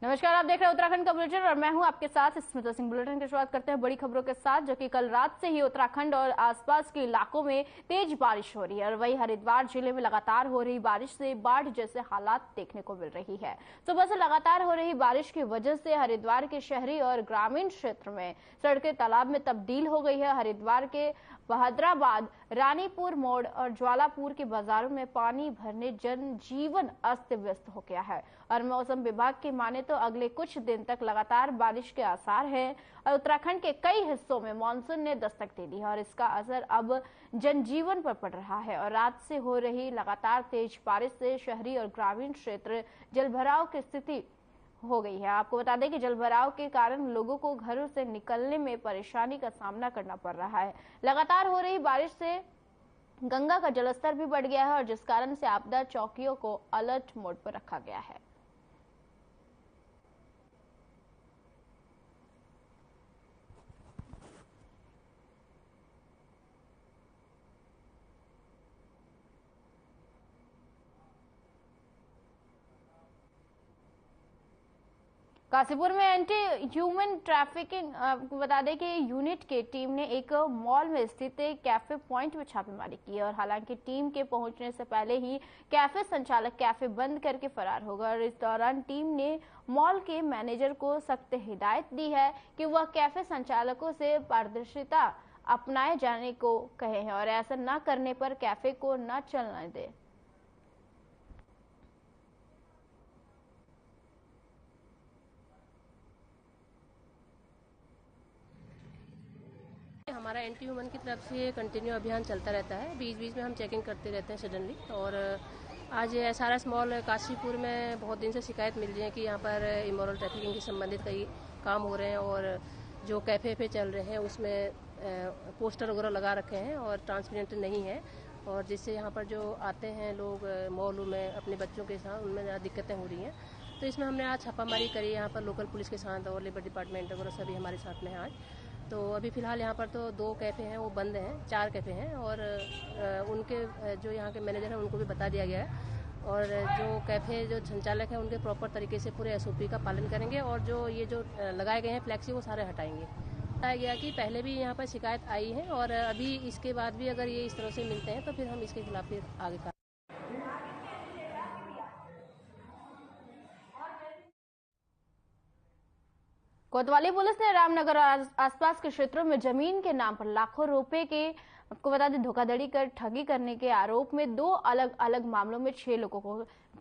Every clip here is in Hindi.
नमस्कार, आप देख रहे हैं उत्तराखंड का बुलेटिन और मैं हूं आपके साथ स्मिता सिंह। बुलेटिन की शुरुआत करते हैं बड़ी खबरों के साथ, जो कि कल रात से ही उत्तराखंड और आसपास के इलाकों में तेज बारिश हो रही है और वहीं हरिद्वार जिले में लगातार हो रही बारिश से बाढ़ जैसे हालात देखने को मिल रही है। सुबह से लगातार हो रही बारिश की वजह से हरिद्वार के शहरी और ग्रामीण क्षेत्र में सड़कें तालाब में तब्दील हो गई है। हरिद्वार के बहादराबाद, रानीपुर मोड़ और ज्वालापुर के बाजारों में पानी भरने जनजीवन अस्त व्यस्त हो गया है और मौसम विभाग की माने तो अगले कुछ दिन तक लगातार बारिश के आसार हैं और उत्तराखंड के कई हिस्सों में मानसून ने दस्तक दे दी है और इसका असर अब जनजीवन पर पड़ रहा है। और रात से हो रही लगातार तेज बारिश से शहरी और ग्रामीण क्षेत्र जलभराव की स्थिति हो गई है। आपको बता दें कि जलभराव के कारण लोगों को घरों से निकलने में परेशानी का सामना करना पड़ रहा है। लगातार हो रही बारिश से गंगा का जलस्तर भी बढ़ गया है और जिस कारण से आपदा चौकियों को अलर्ट मोड पर रखा गया है। काशीपुर में एंटी ह्यूमन ट्रैफिकिंग आपको बता दें कि यूनिट के टीम ने एक मॉल में स्थित कैफे पॉइंट में छापेमारी की और हालांकि टीम के पहुंचने से पहले ही कैफे संचालक कैफे बंद करके फरार हो गया और इस दौरान टीम ने मॉल के मैनेजर को सख्त हिदायत दी है कि वह कैफे संचालकों से पारदर्शिता अपनाए जाने को कहे हैं और ऐसा न करने पर कैफे को न चलने दे। हमारा एंटी ह्यूमन की तरफ से कंटिन्यू अभियान चलता रहता है। बीच बीच में हम चेकिंग करते रहते हैं सडनली। और आज एसआरएस मॉल काशीपुर में बहुत दिन से शिकायत मिल रही है कि यहाँ पर इमोरल ट्रैफिकिंग से संबंधित कई काम हो रहे हैं और जो कैफे पे चल रहे हैं उसमें पोस्टर वगैरह लगा रखे हैं और ट्रांसपेरेंट नहीं है और जिससे यहाँ पर जो आते हैं लोग मॉल में अपने बच्चों के साथ उनमें ज़्यादा दिक्कतें हो रही हैं। तो इसमें हमने आज छापामारी करी यहाँ पर लोकल पुलिस के साथ और लेबर डिपार्टमेंट वगैरह सभी हमारे साथ में हैं आज। तो अभी फ़िलहाल यहाँ पर तो 2 कैफ़े हैं वो बंद हैं, 4 कैफ़े हैं और उनके जो यहाँ के मैनेजर हैं उनको भी बता दिया गया है और जो कैफ़े जो संचालक हैं उनके प्रॉपर तरीके से पूरे एसओपी का पालन करेंगे और जो ये जो लगाए गए हैं फ्लैक्सी वो सारे हटाएंगे। बताया गया कि पहले भी यहाँ पर शिकायत आई है और अभी इसके बाद भी अगर ये इस तरह से मिलते हैं तो फिर हम इसके खिलाफ फिर आगे का। कोतवाली पुलिस ने रामनगर और आसपास के क्षेत्रों में जमीन के नाम पर लाखों रुपए के आपको बता दें धोखाधड़ी कर ठगी करने के आरोप में 2 अलग अलग मामलों में 6 लोगों को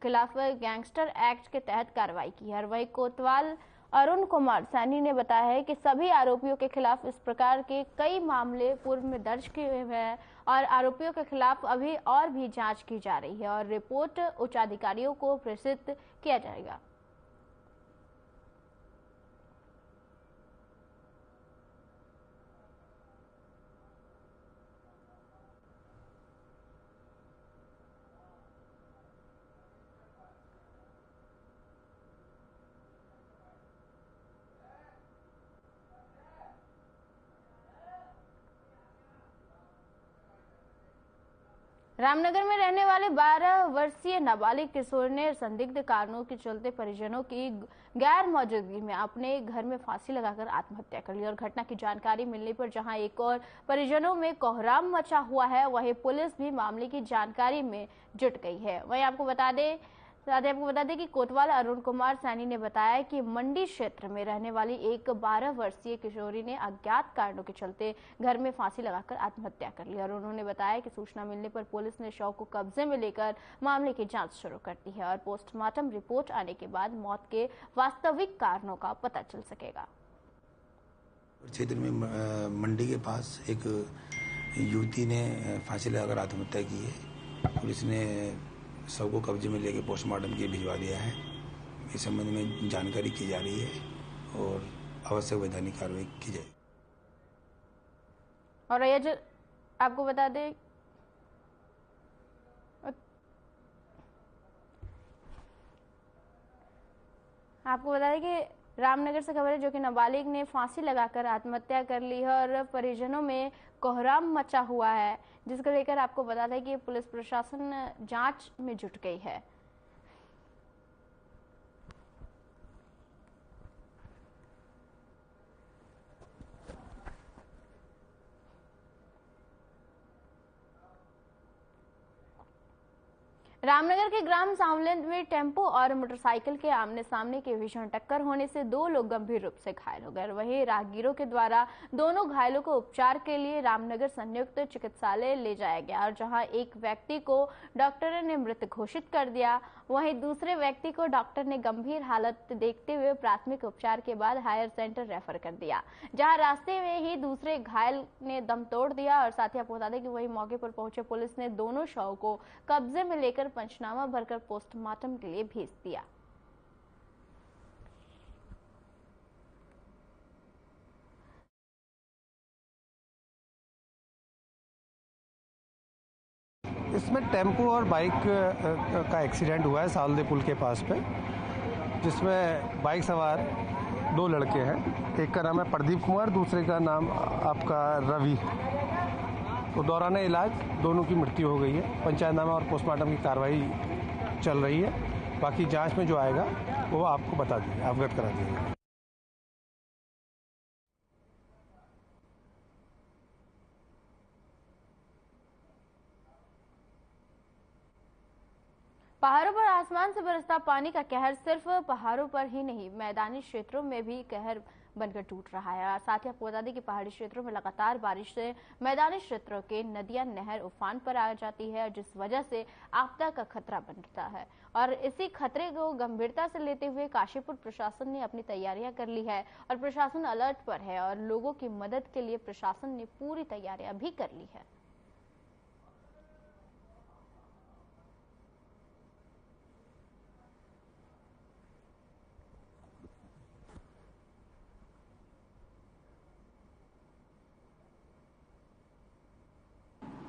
खिलाफ गैंगस्टर एक्ट के तहत कार्रवाई की है। वहीं कोतवाल अरुण कुमार सैनी ने बताया है कि सभी आरोपियों के खिलाफ इस प्रकार के कई मामले पूर्व में दर्ज किए हुए हैं और आरोपियों के खिलाफ अभी और भी जांच की जा रही है और रिपोर्ट उच्च अधिकारियों को प्रेषित किया जाएगा। रामनगर में रहने वाले 12 वर्षीय नाबालिग किशोर ने संदिग्ध कारणों के चलते परिजनों की गैर मौजूदगी में अपने घर में फांसी लगाकर आत्महत्या कर ली और घटना की जानकारी मिलने पर जहां एक और परिजनों में कोहराम मचा हुआ है, वहीं पुलिस भी मामले की जानकारी में जुट गई है। वहीं आपको बता दें कि कोतवाल अरुण कुमार सैनी ने बताया कि मंडी क्षेत्र में रहने वाली एक 12 वर्षीय किशोरी ने अज्ञात कारणों के चलते घर में फांसी लगाकर आत्महत्या कर ली और उन्होंने बताया कि सूचना मिलने पर पुलिस ने शव को कब्जे में लेकर मामले की जांच शुरू कर दी है और पोस्टमार्टम रिपोर्ट आने के बाद मौत के वास्तविक कारणों का पता चल सकेगा। क्षेत्र में मंडी के पास एक युवती ने फांसी लगाकर आत्महत्या की है। पुलिस ने शव को कब्जे में लेकर पोस्टमार्टम के लिए भिजवा दिया है। इस संबंध में जानकारी की जा रही है और आवश्यक वैधानिक कार्रवाई की जाए। और ये जो आपको बता दें कि रामनगर से खबर है जो कि नाबालिग ने फांसी लगाकर आत्महत्या कर ली है और परिजनों में कोहराम मचा हुआ है, जिसको लेकर आपको बता दें कि पुलिस प्रशासन जांच में जुट गई है। रामनगर के ग्राम सांवलेंद में टेम्पो और मोटरसाइकिल के आमने सामने की भीषण टक्कर होने से 2 लोग गंभीर रूप से घायल हो गए। वहीं राहगीरों के द्वारा दोनों घायलों को उपचार के लिए रामनगर संयुक्त चिकित्सालय ले जाया गया और जहां एक व्यक्ति को डॉक्टर ने मृत घोषित कर दिया, वहीं दूसरे व्यक्ति को डॉक्टर ने गंभीर हालत देखते हुए प्राथमिक उपचार के बाद हायर सेंटर रेफर कर दिया, जहां रास्ते में ही दूसरे घायल ने दम तोड़ दिया। और साथ ही आपको बता दें कि वही मौके पर पहुंचे पुलिस ने दोनों शव को कब्जे में लेकर पंचनामा भरकर पोस्टमार्टम के लिए भेज दिया। इसमें टेम्पो और बाइक का एक्सीडेंट हुआ है सालदे पुल के पास पे, जिसमें बाइक सवार 2 लड़के हैं। एक का नाम है प्रदीप कुमार, दूसरे का नाम आपका रवि। तो दौरान इलाज दोनों की मृत्यु हो गई है। पंचायतनामा और पोस्टमार्टम की कार्रवाई चल रही है। बाकी जांच में जो आएगा वो आपको बता देंगे, अवगत करा देंगे। पहाड़ों पर आसमान से बरसता पानी का कहर सिर्फ पहाड़ों पर ही नहीं, मैदानी क्षेत्रों में भी कहर बनकर टूट रहा है। और साथ ही आपको बता दें कि पहाड़ी क्षेत्रों में लगातार बारिश से मैदानी क्षेत्रों के नदियां नहर उफान पर आ जाती है, जिस वजह से आपदा का खतरा बनता है। और इसी खतरे को गंभीरता से लेते हुए काशीपुर प्रशासन ने अपनी तैयारियां कर ली है और प्रशासन अलर्ट पर है और लोगों की मदद के लिए प्रशासन ने पूरी तैयारियां भी कर ली है।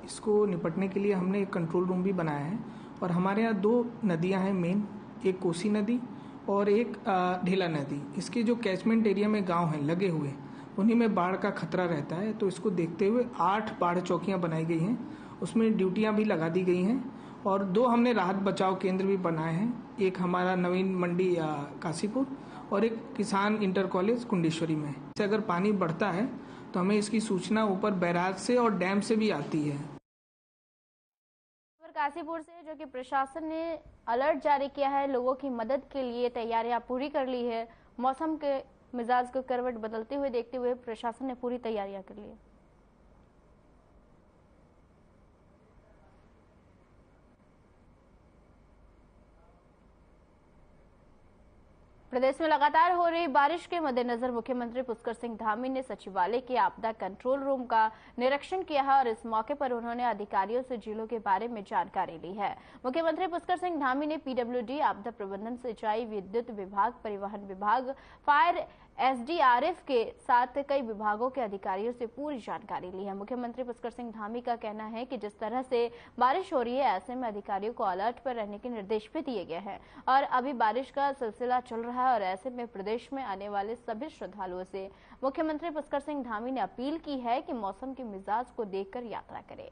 इसको निपटने के लिए हमने एक कंट्रोल रूम भी बनाया है और हमारे यहाँ 2 नदियाँ हैं मेन, एक कोसी नदी और एक ढेला नदी। इसके जो कैचमेंट एरिया में गांव हैं लगे हुए, उन्हीं में बाढ़ का खतरा रहता है। तो इसको देखते हुए 8 बाढ़ चौकियाँ बनाई गई हैं, उसमें ड्यूटियाँ भी लगा दी गई हैं और 2 हमने राहत बचाव केंद्र भी बनाए हैं। एक हमारा नवीन मंडी काशीपुर और एक किसान इंटर कॉलेज कुंडेश्वरी में। इससे अगर पानी बढ़ता है तो हमें इसकी सूचना ऊपर बैराज से और डैम से भी आती है। काशीपुर से जो कि प्रशासन ने अलर्ट जारी किया है, लोगों की मदद के लिए तैयारियां पूरी कर ली है। मौसम के मिजाज को करवट बदलते हुए देखते हुए प्रशासन ने पूरी तैयारियां कर ली है। प्रदेश में लगातार हो रही बारिश के मद्देनजर मुख्यमंत्री पुष्कर सिंह धामी ने सचिवालय के आपदा कंट्रोल रूम का निरीक्षण किया है और इस मौके पर उन्होंने अधिकारियों से जिलों के बारे में जानकारी ली है। मुख्यमंत्री पुष्कर सिंह धामी ने पीडब्ल्यूडी, आपदा प्रबंधन, सिंचाई, विद्युत विभाग, परिवहन विभाग, फायर, एसडीआरएफ के साथ कई विभागों के अधिकारियों से पूरी जानकारी ली है। मुख्यमंत्री पुष्कर सिंह धामी का कहना है कि जिस तरह से बारिश हो रही है, ऐसे में अधिकारियों को अलर्ट पर रहने के निर्देश भी दिए गए हैं और अभी बारिश का सिलसिला चल रहा है और ऐसे में प्रदेश में आने वाले सभी श्रद्धालुओं से मुख्यमंत्री पुष्कर सिंह धामी ने अपील की है कि मौसम के मिजाज को देखकर यात्रा करें।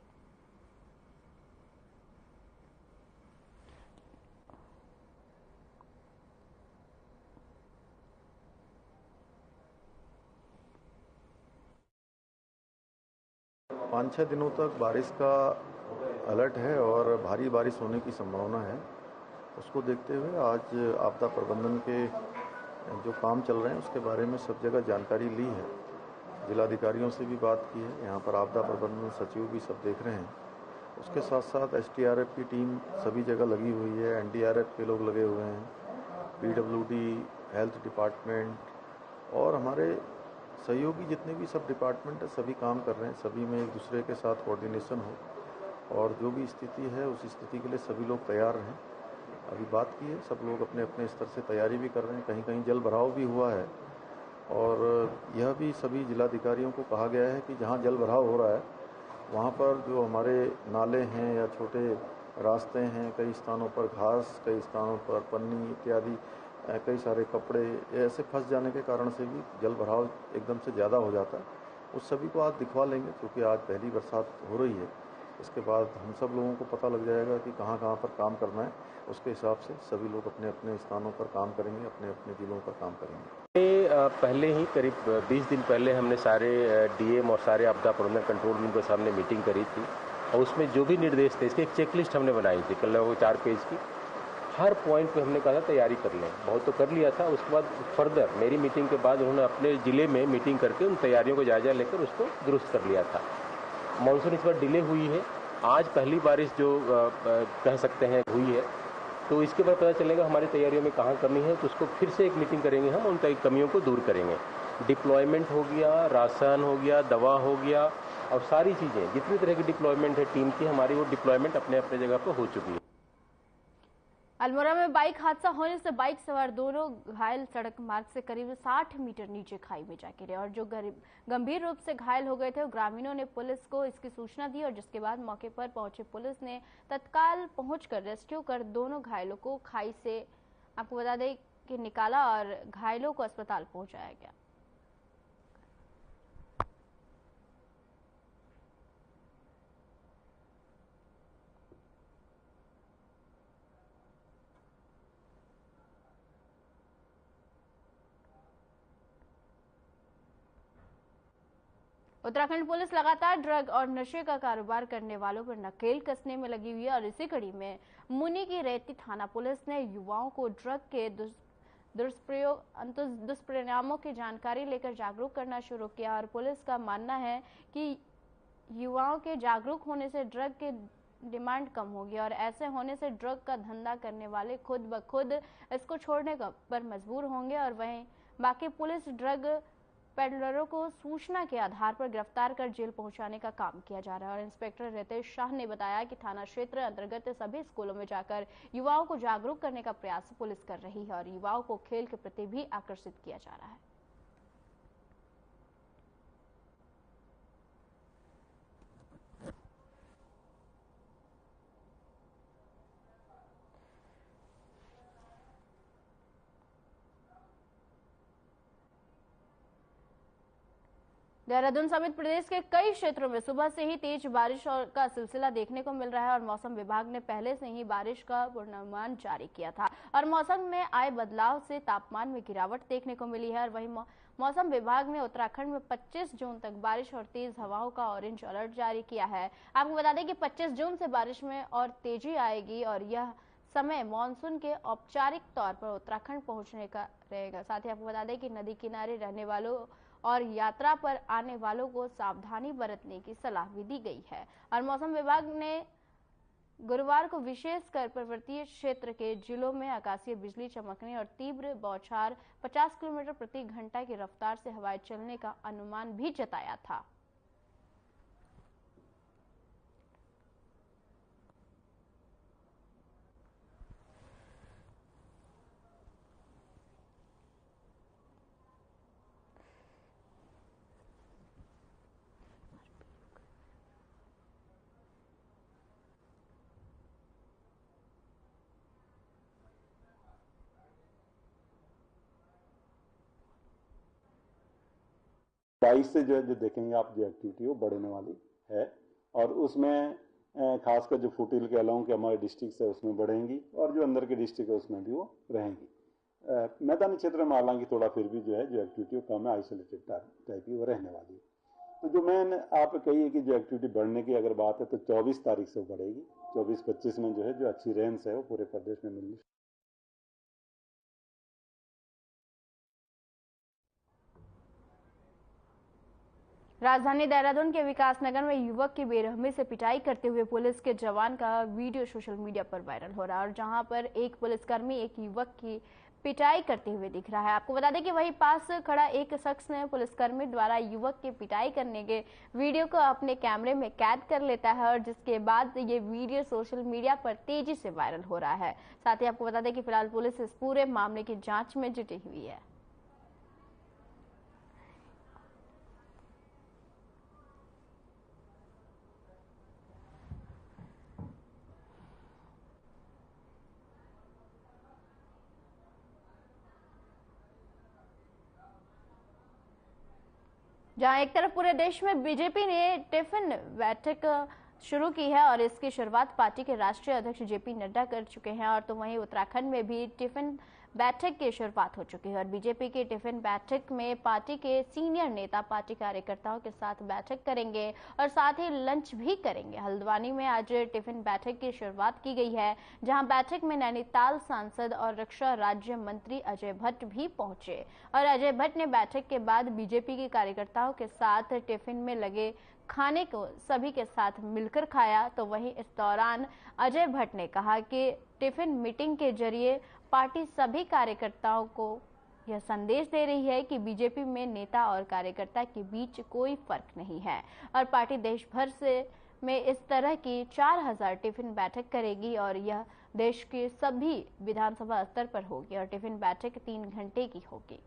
पाँच 6 दिनों तक बारिश का अलर्ट है और भारी बारिश होने की संभावना है। उसको देखते हुए आज आपदा प्रबंधन के जो काम चल रहे हैं उसके बारे में सब जगह जानकारी ली है। जिलाधिकारियों से भी बात की है, यहाँ पर आपदा प्रबंधन सचिव भी सब देख रहे हैं। उसके साथ साथ एसडीआरएफ की टीम सभी जगह लगी हुई है, एनडीआरएफ के लोग लगे हुए हैं, पीडब्ल्यूडी, हेल्थ डिपार्टमेंट और हमारे सहयोगी जितने भी सब डिपार्टमेंट है सभी काम कर रहे हैं। सभी में एक दूसरे के साथ कोऑर्डिनेशन हो और जो भी स्थिति है उस स्थिति के लिए सभी लोग तैयार हैं। अभी बात की है, सब लोग अपने अपने स्तर से तैयारी भी कर रहे हैं। कहीं कहीं जल भराव भी हुआ है और यह भी सभी जिलाधिकारियों को कहा गया है कि जहां जल भराव हो रहा है वहां पर जो हमारे नाले हैं या छोटे रास्ते हैं, कई स्थानों पर घास, कई स्थानों पर पन्नी इत्यादि, कई सारे कपड़े ऐसे फंस जाने के कारण से भी जल भराव एकदम से ज़्यादा हो जाता है। उस सभी को आज दिखवा लेंगे क्योंकि आज पहली बरसात हो रही है। इसके बाद हम सब लोगों को पता लग जाएगा कि कहाँ कहाँ पर काम करना है। उसके हिसाब से सभी लोग अपने अपने स्थानों पर काम करेंगे, अपने अपने जिलों पर काम करेंगे। पहले ही करीब 20 दिन पहले हमने सारे डीएम और सारे आपदा प्रबंधन कंट्रोल रूम के सामने मीटिंग करी थी और उसमें जो भी निर्देश थे, इसकी एक चेकलिस्ट हमने बनाई थी कल, वो 4 पेज की। हर पॉइंट पे हमने कहा था तैयारी कर लें, बहुत तो कर लिया था। उसके बाद फर्दर मेरी मीटिंग के बाद उन्होंने अपने ज़िले में मीटिंग करके उन तैयारियों को जायजा लेकर उसको दुरुस्त कर लिया था। मानसून इस बार डिले हुई है, आज पहली बारिश जो कह सकते हैं हुई है, तो इसके बाद पता चलेगा हमारी तैयारियों में कहाँ कमी है, तो उसको फिर से एक मीटिंग करेंगे, हम उन कमियों को दूर करेंगे। डिप्लॉयमेंट हो गया, राशन हो गया, दवा हो गया, और सारी चीज़ें जितनी तरह की डिप्लॉयमेंट है टीम की, हमारी वो डिप्लॉयमेंट अपने अपने जगह पर हो चुकी है। अल्मोड़ा में बाइक हादसा होने से बाइक सवार दोनों घायल सड़क मार्ग से करीब 60 मीटर नीचे खाई में जा गिरे और जो गंभीर रूप से घायल हो गए थे, ग्रामीणों ने पुलिस को इसकी सूचना दी और जिसके बाद मौके पर पहुंचे पुलिस ने तत्काल पहुंचकर रेस्क्यू कर दोनों घायलों को खाई से, आपको बता दें कि निकाला और घायलों को अस्पताल पहुंचाया गया। उत्तराखंड पुलिस लगातार ड्रग और नशे का कारोबार करने वालों पर नकेल कसने में लगी हुई है और इसी कड़ी में मुनी की रेती थाना पुलिस ने युवाओं को ड्रग के दुष्परिणामों की जानकारी लेकर जागरूक करना शुरू किया और पुलिस का मानना है कि युवाओं के जागरूक होने से ड्रग के डिमांड कम होगी और ऐसे होने से ड्रग का धंधा करने वाले खुद ब खुद इसको छोड़ने पर मजबूर होंगे और वहीं बाकी पुलिस ड्रग पेडलरों को सूचना के आधार पर गिरफ्तार कर जेल पहुंचाने का काम किया जा रहा है। और इंस्पेक्टर रितेश शाह ने बताया कि थाना क्षेत्र अंतर्गत सभी स्कूलों में जाकर युवाओं को जागरूक करने का प्रयास पुलिस कर रही है और युवाओं को खेल के प्रति भी आकर्षित किया जा रहा है। देहरादून समेत प्रदेश के कई क्षेत्रों में सुबह से ही तेज बारिश का सिलसिला देखने को मिल रहा है और मौसम विभाग ने पहले से ही बारिश का पूर्वानुमान जारी किया था और मौसम में आए बदलाव से तापमान में गिरावट देखने को मिली है। और वहीं मौसम विभाग ने उत्तराखंड में 25 जून तक बारिश और तेज हवाओं का ऑरेंज अलर्ट जारी किया है। आपको बता दें कि 25 जून से बारिश में और तेजी आएगी और यह समय मानसून के औपचारिक तौर पर उत्तराखंड पहुंचने का रहेगा। साथ ही आपको बता दें कि नदी किनारे रहने वालों और यात्रा पर आने वालों को सावधानी बरतने की सलाह भी दी गई है। और मौसम विभाग ने गुरुवार को विशेषकर पर्वतीय क्षेत्र के जिलों में आकाशीय बिजली चमकने और तीव्र बौछार 50 किलोमीटर प्रति घंटा की रफ्तार से हवाएं चलने का अनुमान भी जताया था। बाईस से जो देखेंगे आप, जो एक्टिविटी वो बढ़ने वाली है और उसमें खासकर जो फुटिल के अलावा के हमारे डिस्ट्रिक्ट है उसमें बढ़ेंगी और जो अंदर के डिस्ट्रिक्ट है उसमें भी वो रहेंगी। मैदानी क्षेत्र में हालांकि थोड़ा फिर भी जो है जो एक्टिविटी कम है, आइसोलेटेड टाइप की वो रहने वाली है। तो जो मैंने आप कही है कि जो एक्टिविटी बढ़ने की अगर बात है तो 24 तारीख से बढ़ेगी। 24-25 में जो है जो अच्छी रेंज है वो पूरे प्रदेश में मिलनी। राजधानी देहरादून के विकास नगर में युवक की बेरहमी से पिटाई करते हुए पुलिस के जवान का वीडियो सोशल मीडिया पर वायरल हो रहा है और जहां पर एक पुलिसकर्मी एक युवक की पिटाई करते हुए दिख रहा है। आपको बता दें कि वहीं पास खड़ा एक शख्स ने पुलिसकर्मी द्वारा युवक की पिटाई करने के वीडियो को अपने कैमरे में कैद कर लेता है और जिसके बाद ये वीडियो सोशल मीडिया पर तेजी से वायरल हो रहा है। साथ ही आपको बता दें कि फिलहाल पुलिस इस पूरे मामले की जांच में जुटी हुई है। जहां एक तरफ पूरे देश में बीजेपी ने टिफिन बैठक शुरू की है और इसकी शुरुआत पार्टी के राष्ट्रीय अध्यक्ष जेपी नड्डा कर चुके हैं और तो वहीं उत्तराखंड में भी टिफिन बैठक की शुरुआत हो चुकी है और बीजेपी की टिफिन बैठक में पार्टी के सीनियर नेता पार्टी कार्यकर्ताओं के साथ बैठक करेंगे और साथ ही लंच भी करेंगे। हल्द्वानी में आज टिफिन बैठक की शुरुआत की गई है, जहां बैठक में नैनीताल सांसद और रक्षा राज्य मंत्री अजय भट्ट भी पहुंचे और अजय भट्ट ने बैठक के बाद बीजेपी के कार्यकर्ताओं के साथ टिफिन में लगे खाने को सभी के साथ मिलकर खाया। तो वहीं इस दौरान अजय भट्ट ने कहा कि टिफिन मीटिंग के जरिए पार्टी सभी कार्यकर्ताओं को यह संदेश दे रही है कि बीजेपी में नेता और कार्यकर्ता के बीच कोई फर्क नहीं है और पार्टी देश भर से में इस तरह की 4000 टिफिन बैठक करेगी और यह देश के सभी विधानसभा स्तर पर होगी और टिफिन बैठक 3 घंटे की होगी।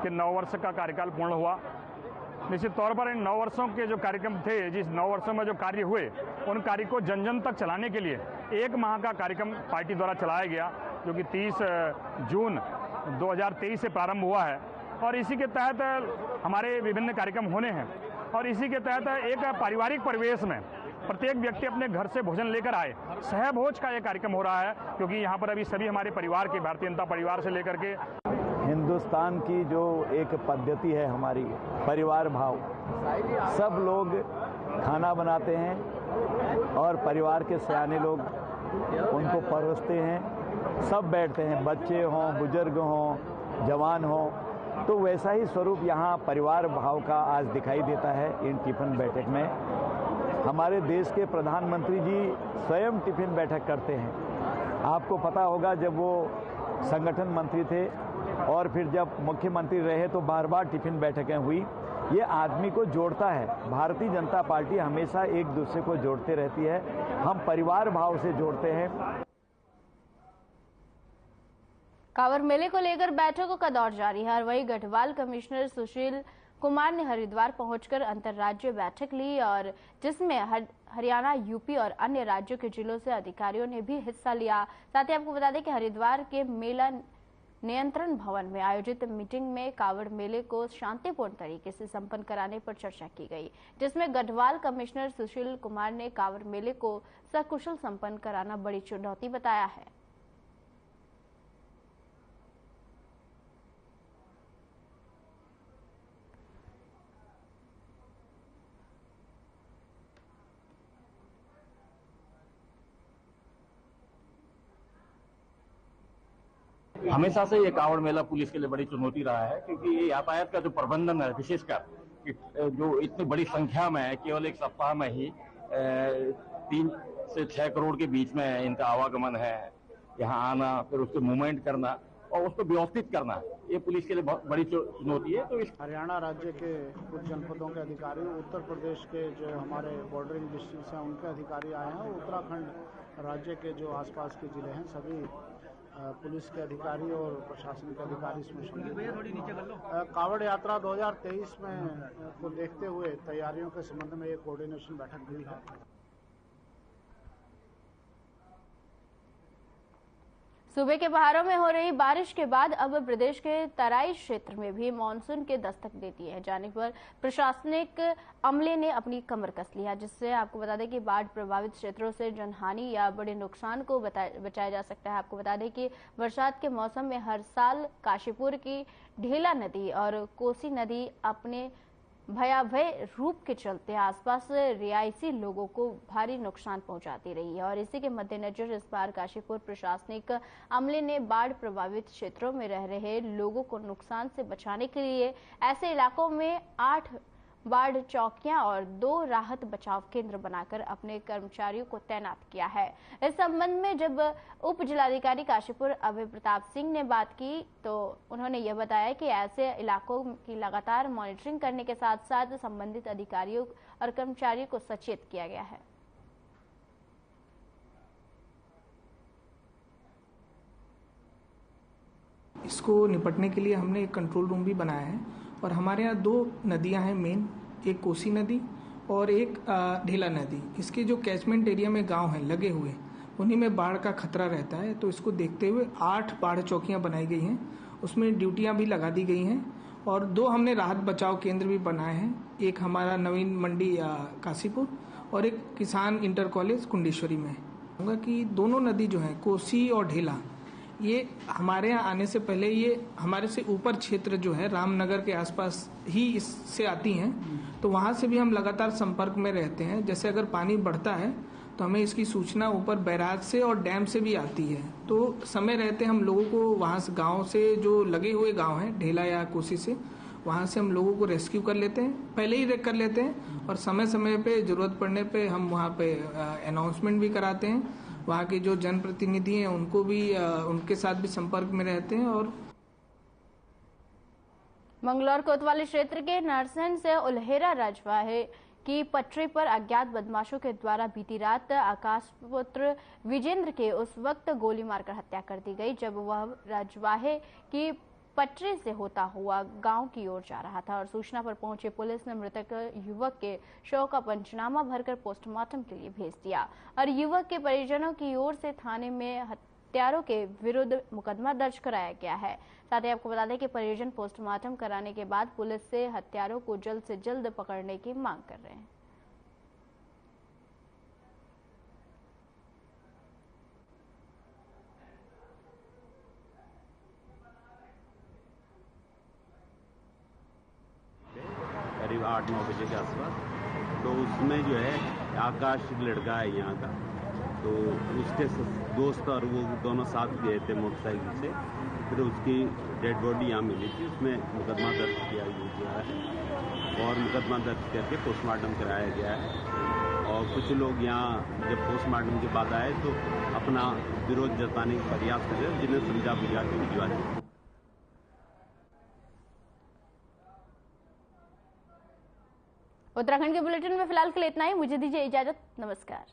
कि 9 वर्ष का कार्यकाल पूर्ण हुआ। निश्चित तौर पर इन 9 वर्षों के जो कार्यक्रम थे, जिस 9 वर्षों में जो कार्य हुए, उन कार्य को जन जन तक चलाने के लिए 1 माह का कार्यक्रम पार्टी द्वारा चलाया गया, जो कि 30 जून 2023 से प्रारंभ हुआ है और इसी के तहत हमारे विभिन्न कार्यक्रम होने हैं और इसी के तहत एक पारिवारिक परिवेश में प्रत्येक व्यक्ति अपने घर से भोजन लेकर आए, सहभोज का यह कार्यक्रम हो रहा है, क्योंकि यहाँ पर अभी सभी हमारे परिवार के, भारतीय जनता परिवार से लेकर के हिंदुस्तान की जो एक पद्धति है हमारी परिवार भाव, सब लोग खाना बनाते हैं और परिवार के सयाने लोग उनको परोसते हैं, सब बैठते हैं, बच्चे हों, बुजुर्ग हों, जवान हों। तो वैसा ही स्वरूप यहाँ परिवार भाव का आज दिखाई देता है इन टिफिन बैठक में। हमारे देश के प्रधानमंत्री जी स्वयं टिफिन बैठक करते हैं। आपको पता होगा जब वो संगठन मंत्री थे और फिर जब मुख्यमंत्री रहे तो बार बार टिफिन बैठकें हुई। ये आदमी को जोड़ता है। भारतीय जनता पार्टी हमेशा एक दूसरे को जोड़ते रहती है, हम परिवार भाव से जोड़ते हैं। कांवड़ मेले को लेकर बैठकों का दौर जारी है और वही गढ़वाल कमिश्नर सुशील कुमार ने हरिद्वार पहुंचकर अंतर्राज्यीय बैठक ली और जिसमें हरियाणा, यूपी और अन्य राज्यों के जिलों से अधिकारियों ने भी हिस्सा लिया। साथ ही आपको बता दें कि हरिद्वार के मेला नियंत्रण भवन में आयोजित मीटिंग में कांवड़ मेले को शांतिपूर्ण तरीके से संपन्न कराने पर चर्चा की गई, जिसमें गढ़वाल कमिश्नर सुशील कुमार ने कांवड़ मेले को सकुशल संपन्न कराना बड़ी चुनौती बताया है। हमेशा से ये कांवड़ मेला पुलिस के लिए बड़ी चुनौती रहा है, क्योंकि ये यातायात का जो प्रबंधन है, विशेषकर जो इतनी बड़ी संख्या में केवल एक सप्ताह में ही 3 से 6 करोड़ के बीच में इनका आवागमन है, यहाँ आना, फिर उसको मूवमेंट करना और उसको व्यवस्थित करना, ये पुलिस के लिए बहुत बड़ी चुनौती है। तो इस हरियाणा राज्य के कुछ जनपदों के अधिकारी, उत्तर प्रदेश के जो हमारे बॉर्डरिंग डिस्ट्रिक्ट हैं उनके अधिकारी आए हैं, उत्तराखंड राज्य के जो आसपास के जिले हैं सभी पुलिस के अधिकारी और प्रशासन के अधिकारी इसमें शामिल हैं। कांवड़ यात्रा 2023 में को देखते हुए तैयारियों के संबंध में एक कोऑर्डिनेशन बैठक हुई है। सूबे के पहाड़ों में हो रही बारिश के बाद अब प्रदेश के तराई क्षेत्र में भी मानसून के दस्तक देती है जाने पर प्रशासनिक अमले ने अपनी कमर कस ली है, जिससे आपको बता दें कि बाढ़ प्रभावित क्षेत्रों से जनहानि या बड़े नुकसान को बचाया जा सकता है। आपको बता दें कि बरसात के मौसम में हर साल काशीपुर की ढेला नदी और कोसी नदी अपने भयावह रूप के चलते आसपास रिहायशी लोगों को भारी नुकसान पहुंचाती रही है और इसी के मद्देनजर इस बार काशीपुर प्रशासनिक अमले ने बाढ़ प्रभावित क्षेत्रों में रह रहे लोगों को नुकसान से बचाने के लिए ऐसे इलाकों में 8 बाढ़ चौकियां और 2 राहत बचाव केंद्र बनाकर अपने कर्मचारियों को तैनात किया है। इस संबंध में जब उप जिलाधिकारी काशीपुर अभय प्रताप सिंह ने बात की तो उन्होंने यह बताया कि ऐसे इलाकों की लगातार मॉनिटरिंग करने के साथ साथ संबंधित अधिकारियों और कर्मचारियों को सचेत किया गया है। इसको निपटने के लिए हमने एक कंट्रोल रूम भी बनाया है और हमारे यहाँ 2 नदियाँ हैं मेन, एक कोसी नदी और एक ढेला नदी। इसके जो कैचमेंट एरिया में गांव हैं लगे हुए, उन्हीं में बाढ़ का खतरा रहता है। तो इसको देखते हुए 8 बाढ़ चौकियां बनाई गई हैं, उसमें ड्यूटियां भी लगा दी गई हैं और 2 हमने राहत बचाव केंद्र भी बनाए हैं, एक हमारा नवीन मंडी काशीपुर और एक किसान इंटर कॉलेज कुंडेश्वरी में। कहूँगा कि दोनों नदी जो है कोसी और ढेला, ये हमारे यहाँ आने से पहले ये हमारे से ऊपर क्षेत्र जो है रामनगर के आसपास ही इससे आती हैं, तो वहाँ से भी हम लगातार संपर्क में रहते हैं। जैसे अगर पानी बढ़ता है तो हमें इसकी सूचना ऊपर बैराज से और डैम से भी आती है, तो समय रहते हम लोगों को वहाँ से गाँव से जो लगे हुए गाँव हैं ढेला या कोसी से, वहाँ से हम लोगों को रेस्क्यू कर लेते हैं, पहले ही कर लेते हैं और समय समय पे ज़रूरत पड़ने पे हम वहाँ पे अनाउंसमेंट भी कराते हैं। वहाँ के जो जनप्रतिनिधि हैं उनको भी उनके साथ भी संपर्क में रहते हैं। और मंगलौर कोतवाली क्षेत्र के नरसैन से उल्हेरा रजवाहे की पटरी पर अज्ञात बदमाशों के द्वारा बीती रात आकाश पुत्र विजेंद्र के उस वक्त गोली मारकर हत्या कर दी गई जब वह रजवाहे की पटरी से होता हुआ गांव की ओर जा रहा था और सूचना पर पहुंची पुलिस ने मृतक युवक के शव का पंचनामा भरकर पोस्टमार्टम के लिए भेज दिया और युवक के परिजनों की ओर से थाने में हत्यारों के विरुद्ध मुकदमा दर्ज कराया गया है। साथ ही आपको बता दें कि परिजन पोस्टमार्टम कराने के बाद पुलिस से हत्यारों को जल्द से जल्द पकड़ने की मांग कर रहे हैं। करीब 8-9 बजे के आसपास, तो उसमें जो है आकाश लड़का है यहाँ का, तो उसके दोस्त और वो दोनों साथ गए थे मोटरसाइकिल से, फिर उसकी डेड बॉडी यहाँ मिली थी, उसमें मुकदमा दर्ज किया गया है और मुकदमा दर्ज करके पोस्टमार्टम कराया गया है। और कुछ लोग यहाँ जब पोस्टमार्टम के बाद आए तो अपना विरोध जताने का प्रयास कर रहे, जिन्हें समझा बुझा के भिजवा दिया। उत्तराखंड के बुलेटिन में फिलहाल के लिए इतना ही। मुझे दीजिए इजाजत। नमस्कार।